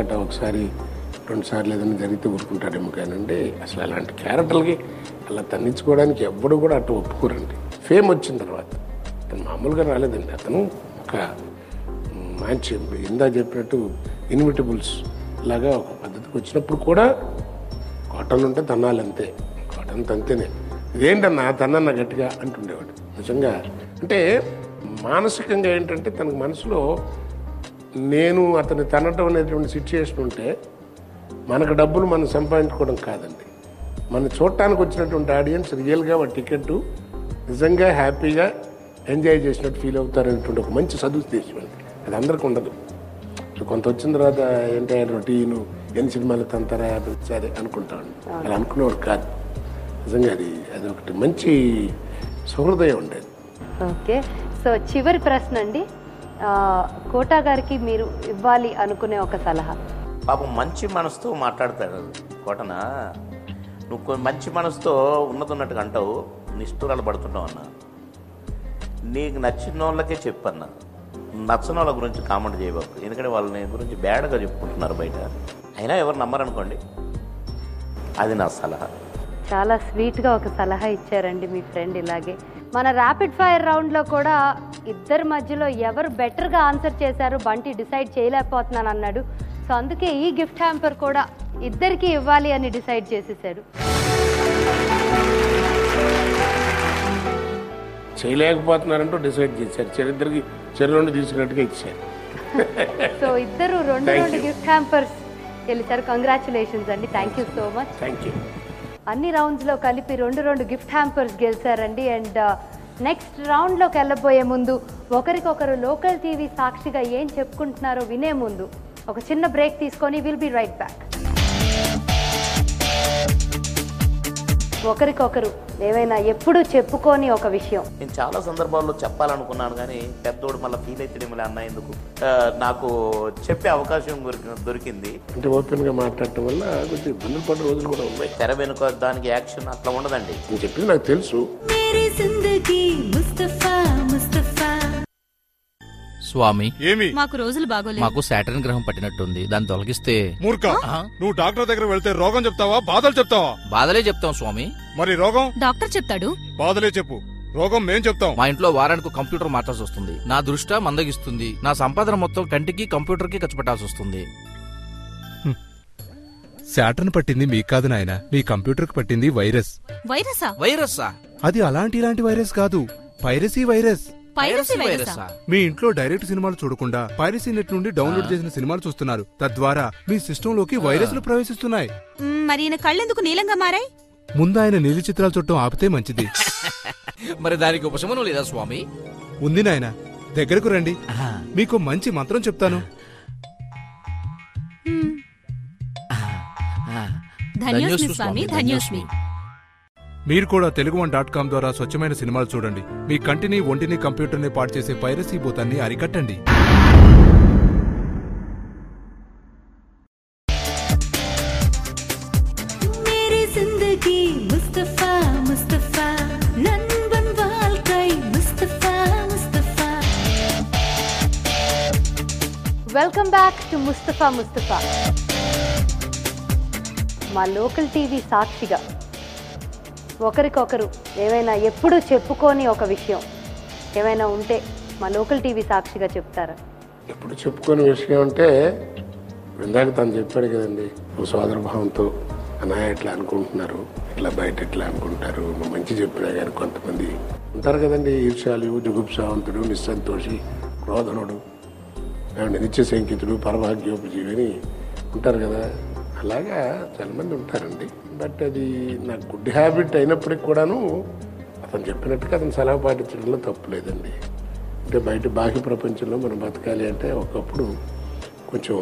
అట్లా ఒకసారి 2 సార్లు ఏదైనా జరిగితే ఊరుకుంటాడేమో కానండి, అసలు అలాంటి క్యారెక్టర్లకి అలా తన్నించుకోవడానికి ఎవ్వడు కూడా అటు ఒప్పుకోరండి. ఫేమ్ వచ్చిన తర్వాత అతను మామూలుగా రాలేదండి. అతను ఒక మంచి ఇందా చెప్పినట్టు ఇన్విటబుల్స్ లాగా ఒక పద్ధతికి వచ్చినప్పుడు కూడా కాటన్ ఉంటే తన్నాలంతే, కాటన్ తంతేనే, ఇదేంటన్నా తన్నన్న గట్టిగా అంటుండేవాడు. నిజంగా అంటే మానసికంగా ఏంటంటే తనకు మనసులో నేను అతన్ని తనటం అనేటువంటి సిచ్యుయేషన్ ఉంటే మనకు డబ్బులు మనం సంపాదించుకోవడం కాదండి, మన చూడటానికి వచ్చినటువంటి ఆడియన్స్ రియల్గా వాడి టికెట్ నిజంగా హ్యాపీగా ఎంజాయ్ చేసినట్టు ఫీల్ అవుతారనేటువంటి ఒక మంచి సదుద్దేశం అండి. అది అందరికీ ఉండదు. కొంత వచ్చిన తర్వాత ఏంటంటే రొటీను ఎన్ని సినిమాలు తంతారా సరే అనుకుంటాను, అలా అనుకునేవాడు కాదు. నిజంగా అది ఒకటి మంచి సహృదయం ఉండేది. ఓకే. సో చివరి ప్రశ్న అండి, కోటా గారికి మీరు ఇవ్వాలి అనుకునే ఒక సలహా? పాపం మంచి మనసుతో మాట్లాడతాడు కోటన. నువ్వు మంచి మనసుతో ఉన్నట్టుగా అంటావు, నిష్ఠూరాలు పడుతుంటావు అన్న. నీకు నచ్చిన వాళ్ళకే చెప్పన్నా, నచ్చని వాళ్ళ గురించి కామెంట్ చేయబాకు. ఎందుకంటే వాళ్ళని గురించి బ్యాడ్గా చెప్పుకుంటున్నారు బయట. అయినా ఎవరు నమ్మరనుకోండి, అది నా సలహా. చాలా స్వీట్గా ఒక సలహా ఇచ్చారండి మీ ఫ్రెండ్. ఇలాగే మన ర్యాపిడ్ ఫైర్ రౌండ్లో కూడా ఇద్దరి మధ్యలో ఎవరు బెటర్గా ఆన్సర్ చేశారు బంటి డిసైడ్ చేయలేకపోతున్నాను అన్నాడు. సో అందుకే ఈ గిఫ్ట్ హ్యాంపర్ కూడా ఇద్దరికి ఇవ్వాలి అని డిసైడ్ చేసేసాడు. చేయలేకపోతున్నారంటూ డిసైడ్ చేశారు. ఇద్దరికి చెరువుండి తీసుకున్నట్టుగా ఇచ్చారు. సో ఇద్దరు రెండు గిఫ్ట్ హ్యాంపర్స్ గెలిచారు. కంగ్రాచులేషన్స్ అండి. Thank you so much. Thank you. అన్ని రౌండ్స్లో కలిపి రెండు గిఫ్ట్ హ్యాంపర్స్ గెలిచారండి. అండ్ నెక్స్ట్ రౌండ్లోకి వెళ్ళబోయే ముందు ఒకరికొకరు లోకల్ టీవీ సాక్షిగా ఏం చెప్పుకుంటున్నారో వినే ముందు ఒక చిన్న బ్రేక్ తీసుకొని విల్ బి రైట్ బ్యాక్. ఒకరికొకరు ఏవైనా ఎప్పుడు చెప్పుకొని ఒక విషయం నేను చాలా సందర్భాల్లో చెప్పాలనుకున్నాను, కానీ పెద్దోడు మళ్ళీ ఫీల్ అవుతాడు మళ్ళీ అన్న ఎందుకు నాకు చెప్పే అవకాశం దొరికింది. అంటే ఓపెన్ గా మాట్లాడటం వల్ల కొంచెం ఇబ్బందులు పడ్డ రోజులు కూడా ఉన్నాయి. తెర వెనుక దానికి యాక్షన్ అట్లా ఉండదండి. నేను చెప్పింది నాకు తెలుసు. స్వామి ఏమి మాకు రోజులు బాగోలేదు. మాకు సాటర్న్ గ్రహం పట్టినట్టుంది, దాన్ని తొలగిస్తే. మూర్ఖ, నువ్వు డాక్టర్ దగ్గర వెళ్తే రోగం చెప్తావా బాధలు చెప్తావా? బాధలే చెప్తాం స్వామి. మరి రోగం డాక్టర్ చెప్తాడు. బాధలే చెప్పు, రోగం మేం చెప్తాం. మా ఇంట్లో వారానికి కంప్యూటర్ మార్చాల్సి వస్తుంది. నా దృష్టి మందగిస్తుంది. నా సంపాదన మొత్తం కంటికి కంప్యూటర్ కి ఖర్చు పెట్టాల్సి వస్తుంది. సాటర్న్ పట్టింది మీకు కాదు నాయన, మీ కంప్యూటర్ కి పట్టింది వైరస్. వైరస్సా? అది ఇలాంటి వైరస్ కాదు, పైరసీ వైరస్. వైరసా? మీ ఇంట్లో డైరెక్ట్ సినిమాలు చూడకుండా పైరసీ నెట్ నుండి డౌన్లోడ్ చేసిన సినిమాలు చూస్తున్నారు. తద్వారా మీ సిస్టమ్ లోకి వైరస్లు ప్రవేశిస్తున్నాయి. మరి ఈయన కళ్ళెందుకు నీలంగా మారాయి? ముందు ఆయన నీలి చిత్రాలు చుట్టం ఆపితే మంచిది. మరి దానికి ఉపశమనం లేదా స్వామి? ఉంది నాయన, దగ్గరకు రండి, మీకు మంచి మంత్రం చెప్తాను. ధన్యోస్మి స్వామి, ధన్యోస్మి. మీరు కూడా తెలుగు1.com ద్వారా స్వచ్ఛమైన సినిమాలు చూడండి. మీ కంటిని ఒంటిని కంప్యూటర్ని పాడు చేసే పైరసీ భూతాన్ని అరికట్టండి. Welcome back to Mustafa. మా లోకల్ టీవీ సాక్షిగా ఒకరికొకరు ఏమైనా ఎప్పుడు చెప్పుకొని ఒక విషయం ఏమైనా ఉంటే మా లోకల్ టీవీ సాక్షిగా చెప్తారా? ఎప్పుడు చెప్పుకొని విషయం అంటే ఇందాక తను చెప్పాడు కదండి, ఓ సోదర భావంతో అన్నయ్య ఎట్లా అనుకుంటున్నారు, ఇట్లా బయట ఎట్లా అనుకుంటారు, మంచి చెప్పినా కానీ కొంతమంది ఉంటారు కదండి, ఈర్ష్యాలు, జుగుప్సావంతుడు, నిస్సంతోషి, క్రోధనుడు, నిత్య శంకితుడు, పరభాగ్యోపజీవి అని ఉంటారు కదా. అలాగా చాలా మంది ఉంటారండి. బట్ అది నాకు గుడ్ హ్యాబిట్ అయినప్పటికి కూడాను అతను చెప్పినట్టుగా అతను సలహా పాటించడంలో తప్పు లేదండి. అంటే బయట బాహ్య ప్రపంచంలో మనం బతకాలి అంటే ఒకప్పుడు కొంచెం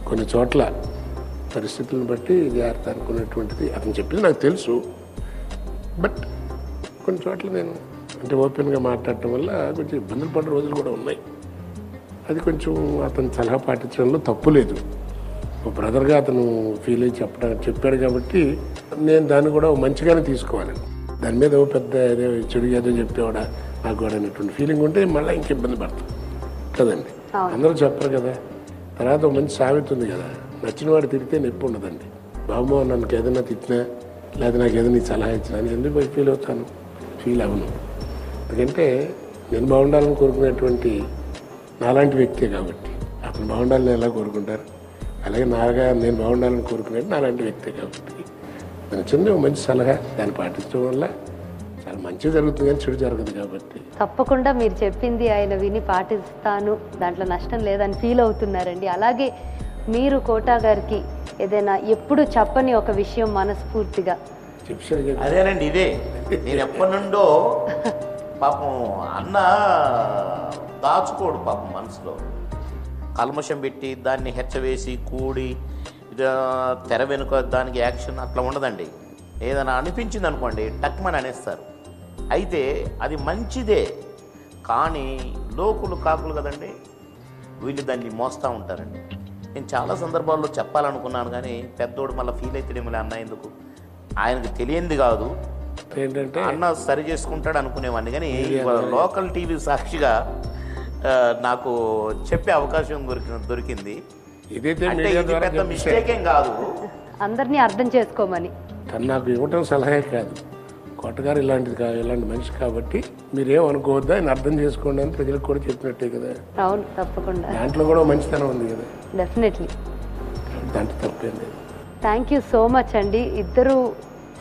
కొన్ని చోట్ల పరిస్థితులను బట్టి జాగ్రత్త అనుకున్నటువంటిది అతను చెప్పింది నాకు తెలుసు. బట్ కొన్ని చోట్ల నేను అంటే ఓపెన్గా మాట్లాడటం వల్ల కొంచెం ఇబ్బందులు పడ్డ రోజులు కూడా ఉన్నాయి. అది కొంచెం అతను సలహా పాటించడంలో తప్పు లేదు. ఒక బ్రదర్గా అతను ఫీల్ అయ్యి చెప్పాడు కాబట్టి నేను దాన్ని కూడా మంచిగానే తీసుకోవాలి. దాని మీద ఓ పెద్ద ఏదో చెడు ఏదో చెప్పేవాడా నాకు కూడా అనేటువంటి ఫీలింగ్ ఉంటే మళ్ళీ ఇంక ఇబ్బంది పడతాం కదండి. అందరూ చెప్పరు కదా. తర్వాత ఒక మంచి సామెత ఉంది కదా, నచ్చిన వాడు తిరిగితే నొప్పి ఉండదండి. బాబు నన్ను ఏదైనా తిట్టినా లేదా నాకు ఏదైనా సలహా ఇచ్చినా నేను ఎందుకు ఫీల్ అవుతాను? ఫీల్ అవ్వను. ఎందుకంటే నేను బాగుండాలని కోరుకునేటువంటి నాలాంటి వ్యక్తే కాబట్టి అతను బాగుండాలని ఎలా కోరుకుంటారు, అలాగే నేను బాగుండాలని కోరుకునేది నాలాంటి వ్యక్తే కాబట్టి నేను చిన్న మంచి సలహా దాన్ని పాటించడం వల్ల చాలా మంచి జరుగుతుంది కానీ చెడు జరగదు కాబట్టి తప్పకుండా మీరు చెప్పింది ఆయన విని పాటిస్తాను, దాంట్లో నష్టం లేదని ఫీల్ అవుతున్నారండి. అలాగే మీరు కోటా గారికి ఏదైనా ఎప్పుడు చెప్పని ఒక విషయం మనస్ఫూర్తిగా అదేనండి, ఇదే నేను ఎప్పటి నుండో పాపం అన్న దాచుకోడు పాపం మనసులో కల్మషం పెట్టి దాన్ని హెచ్చవేసి కూడి తెర వెనుక దానికి యాక్షన్ అట్లా ఉండదండి. ఏదైనా అనిపించింది అనుకోండి టక్మని అనేస్తారు. అయితే అది మంచిదే, కానీ లోకులు కాకులు కదండి, వీళ్ళు దాన్ని మోస్తూ ఉంటారండి. నేను చాలా సందర్భాల్లో చెప్పాలనుకున్నాను కానీ పెద్దోడు మళ్ళీ ఫీల్ అవుతాడేమో అన్న ఎందుకు, ఆయనకు తెలియంది కాదు ఏంటంటే అన్న సరి చేసుకుంటాడు అనుకునేవాడిని. కానీ లోకల్ టీవీ సాక్షిగా నాకు చెప్పే అవకాశం దొరికింది. అంటే ఇది పెద్ద మిస్టేక్ ఏం కాదు, అందరినీ అర్థం చేసుకోమని. తను నాకు ఇవ్వటం సలహా కాదు, కోటగారు ఇలాంటి మనిషి కాబట్టి మీరేం అనుకోవద్దా, ఆయన అర్థం చేసుకోండి అని ప్రజలకు కూడా చెప్పినట్టే కదా. అవును, తప్పకుండా. దాంట్లో కూడా మంచితనం ఉంది కదా. డెఫినెట్లీ దాంట్లో తప్పేం లేదు. థ్యాంక్ యూ సో మచ్ అండి. ఇద్దరు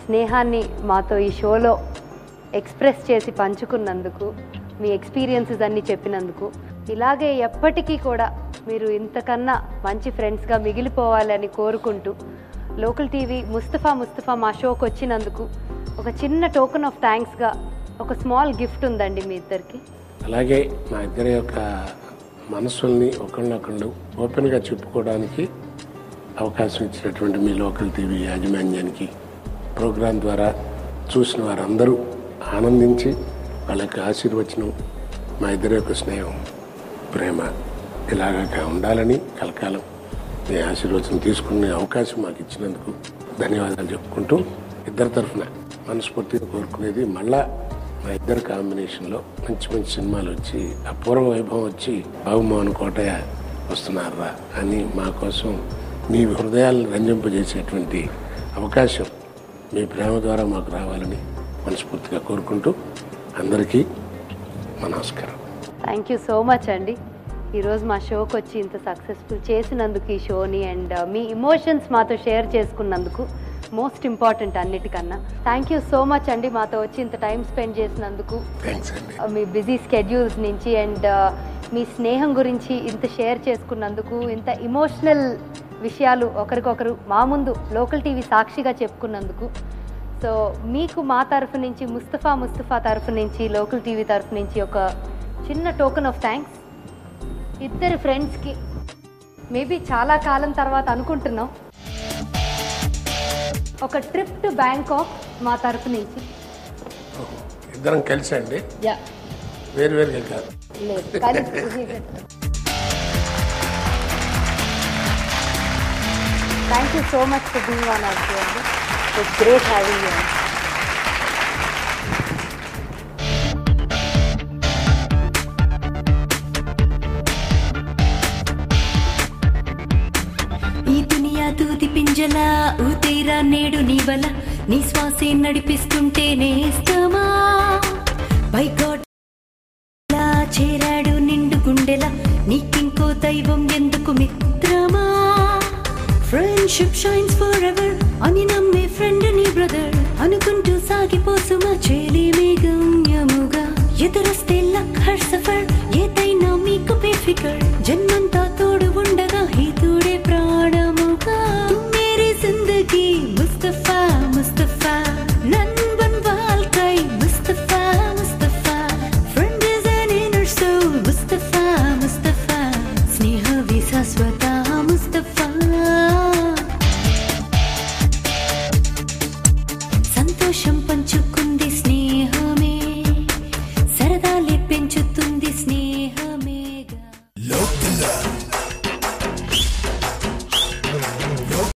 స్నేహాన్ని మాతో ఈ షోలో ఎక్స్ప్రెస్ చేసి పంచుకున్నందుకు, మీ ఎక్స్పీరియన్సెస్ అన్నీ చెప్పినందుకు. ఇలాగే ఎప్పటికీ కూడా మీరు ఇంతకన్నా మంచి ఫ్రెండ్స్గా మిగిలిపోవాలని కోరుకుంటూ, లోకల్ టీవీ ముస్తఫా మా షోకి వచ్చినందుకు ఒక చిన్న టోకెన్ ఆఫ్ థ్యాంక్స్గా ఒక స్మాల్ గిఫ్ట్ ఉందండి మీ ఇద్దరికి. అలాగే మా ఇద్దరి యొక్క మనసుల్ని ఒకళ్ళొకళ్ళు ఓపెన్గా చెప్పుకోవడానికి అవకాశం ఇచ్చినటువంటి మీ లోకల్ టీవీ యాజమాన్యానికి, ప్రోగ్రాం ద్వారా చూసిన వారందరూ ఆనందించి వాళ్ళ యొక్క ఆశీర్వచనం, మా ఇద్దరి యొక్క స్నేహం, ప్రేమ ఇలాగా ఉండాలని కలకాలం మీ ఆశీర్వచనం తీసుకునే అవకాశం మాకు ఇచ్చినందుకు ధన్యవాదాలు చెప్పుకుంటూ, ఇద్దరి తరఫున మనస్ఫూర్తిగా కోరుకునేది మళ్ళా మా ఇద్దరు కాంబినేషన్లో మంచి మంచి సినిమాలు వచ్చి అపూర్వ వైభవం వచ్చి బాబుమోహన్ కోటయ్య వస్తున్నారా అని మా కోసం మీ హృదయాలను రంజింపజేసేటువంటి అవకాశం మీ ప్రేమ ద్వారా మాకు రావాలని మనస్ఫూర్తిగా కోరుకుంటూ అందరికీ నమస్కారం. థ్యాంక్ యూ సో మచ్ అండి. ఈరోజు మా షోకి వచ్చి ఇంత సక్సెస్ఫుల్ చేసినందుకు ఈ షోని, అండ్ మీ ఇమోషన్స్ మాతో షేర్ చేసుకున్నందుకు, మోస్ట్ ఇంపార్టెంట్ అన్నిటికన్నా. థ్యాంక్ యూ సో మచ్ అండి మాతో వచ్చి ఇంత టైం స్పెండ్ చేసినందుకు, మీ బిజీ స్కెడ్యూల్స్ నుంచి, అండ్ మీ స్నేహం గురించి ఇంత షేర్ చేసుకున్నందుకు, ఇంత ఇమోషనల్ విషయాలు ఒకరికొకరు మా ముందు లోకల్ టీవీ సాక్షిగా చెప్పుకున్నందుకు. సో మీకు మా తరఫు నుంచి, ముస్తఫా తరఫు నుంచి, లోకల్ టీవీ తరఫు నుంచి ఒక చిన్న టోకెన్ ఆఫ్ థ్యాంక్స్. ఇద్దరు ఫ్రెండ్స్కి మేబీ చాలా కాలం తర్వాత అనుకుంటున్నాం, ఒక ట్రిప్ టు బ్యాంకాక్ మా తరఫు నుంచి. ఇద్దరం కలిసి అండి, వేరువేరుగా కాదు. Thank you so much for being on our show. It's great having you. ఈ దునియా దూది పింజలా ఊతేరా నేడు నీ వల, నీ శ్వాసే నడిపిస్తుంటే నేస్తమా. బై గాడ్ చేరాడు నిండు గుండెలా, నీకింకో దైవం ఎందుకు మిత్రమా. ఫ్రెండ్షిప్ షైన్స్ ఫర్ ఎవర్ అని నమ్మే ఫ్రెండ్ నీ బ్రదర్ అనుకుంటూ సాగిపో